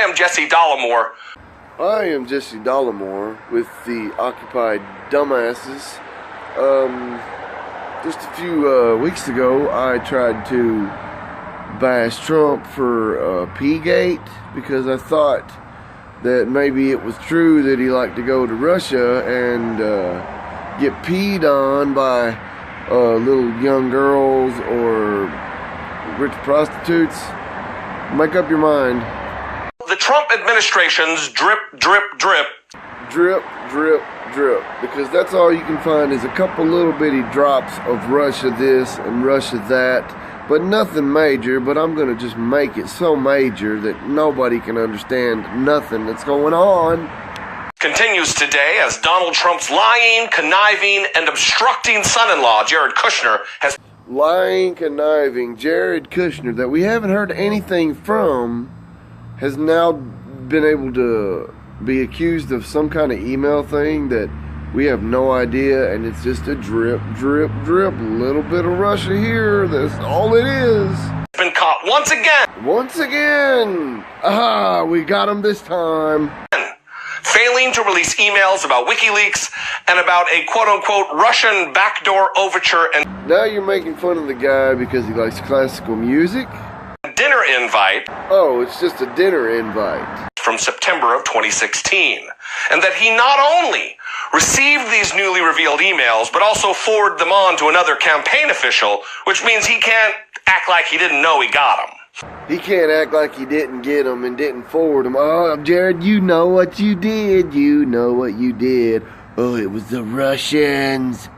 am Jesse Dollamore. I am Jesse Dollamore with the Occupied Dumbasses. Just a few weeks ago, I tried to bash Trump for P-Gate because I thought that maybe it was true that he liked to go to Russia and get peed on by little young girls or rich prostitutes. Make up your mind. The Trump administration's drip, drip, drip. Drip, drip, drip. Because that's all you can find is a couple little bitty drops of Russia this and Russia that. But nothing major, but I'm going to just make it so major that nobody can understand nothing that's going on. Continues today as Donald Trump's lying, conniving, and obstructing son-in-law, Jared Kushner, has... Lying, conniving Jared Kushner, that we haven't heard anything from, has now been able to be accused of some kind of email thing that we have no idea, and it's just a drip, drip, drip, little bit of Russia here. That's all it is. Been caught once again. Once again. Aha, we got him this time. Failing to release emails about WikiLeaks and about a quote-unquote Russian backdoor overture and... Now you're making fun of the guy because he likes classical music? Dinner invite. Oh, it's just a dinner invite. From September of 2016. And that he not only received these newly revealed emails, but also forwarded them on to another campaign official, which means he can't act like he didn't know he got them. He can't act like he didn't get them and didn't forward them. Oh, Jared, you know what you did. You know what you did. Oh, it was the Russians.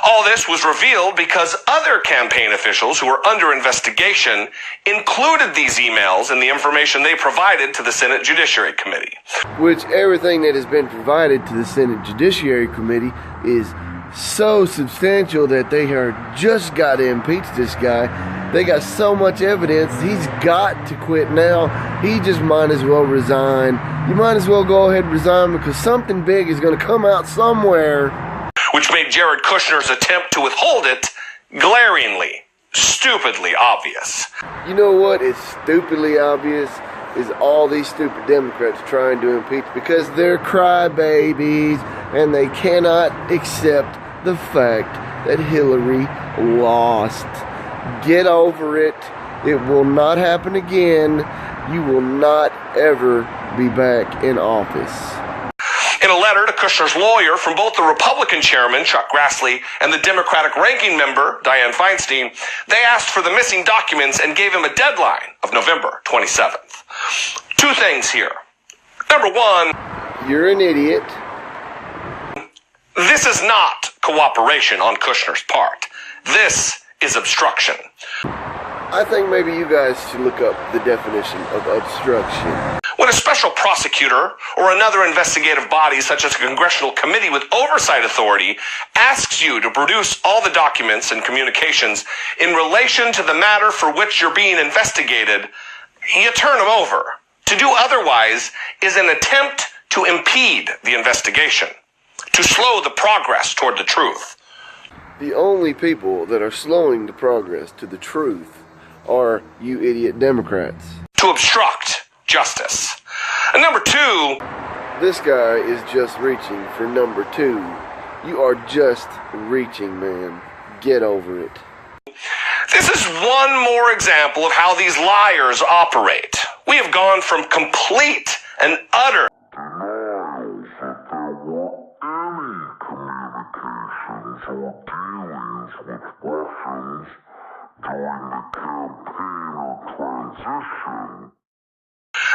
All this was revealed because other campaign officials who were under investigation included these emails in the information they provided to the Senate Judiciary Committee. Which everything that has been provided to the Senate Judiciary Committee is so substantial that they are just got to impeach this guy. They got so much evidence, he's got to quit now. He just might as well resign. You might as well go ahead and resign because something big is going to come out somewhere. Which made Jared Kushner's attempt to withhold it glaringly, stupidly obvious. You know what is stupidly obvious? Is all these stupid Democrats trying to impeach because they're crybabies and they cannot accept the fact that Hillary lost. Get over it. It will not happen again. You will not ever be back in office. In a letter to Kushner's lawyer from both the Republican chairman, Chuck Grassley, and the Democratic ranking member, Dianne Feinstein, they asked for the missing documents and gave him a deadline of November 27th. Two things here. Number one, you're an idiot. This is not cooperation on Kushner's part. This is obstruction. I think maybe you guys should look up the definition of obstruction. When a special prosecutor or another investigative body, such as a congressional committee with oversight authority, asks you to produce all the documents and communications in relation to the matter for which you're being investigated, you turn them over. To do otherwise is an attempt to impede the investigation, to slow the progress toward the truth. The only people that are slowing the progress to the truth are you idiot Democrats. To obstruct justice. And number two, this guy is just reaching for number two. You are just reaching, man. Get over it. This is one more example of how these liars operate. We have gone from complete and utter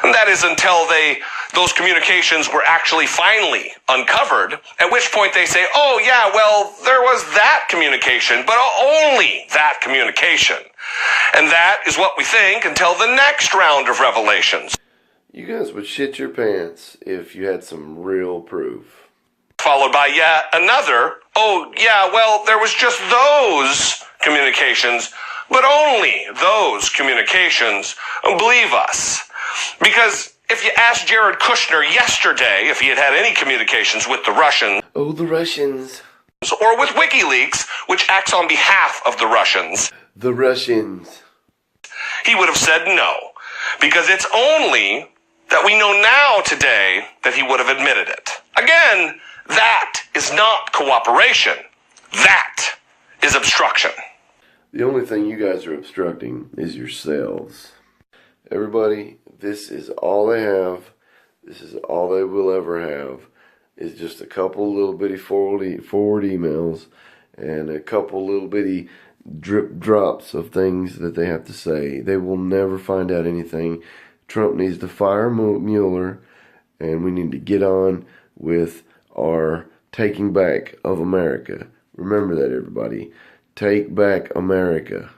and that is until those communications were actually finally uncovered, at which point they say, oh yeah, well, there was that communication, but only that communication. And that is what we think until the next round of revelations. You guys would shit your pants if you had some real proof. Followed by yet another, oh yeah, well, there was just those communications, but only those communications. Believe us. Because if you asked Jared Kushner yesterday if he had had any communications with the Russians... Oh, the Russians. ...or with WikiLeaks, which acts on behalf of the Russians... The Russians. He would have said no. Because it's only that we know now today that he would have admitted it. Again, that is not cooperation. That is obstruction. The only thing you guys are obstructing is yourselves. Everybody, this is all they have. This is all they will ever have. Is just a couple little bitty forward emails and a couple little bitty drip drops of things that they have to say. They will never find out anything. Trump needs to fire Mueller, and we need to get on with our taking back of America. Remember that, everybody. Take back America.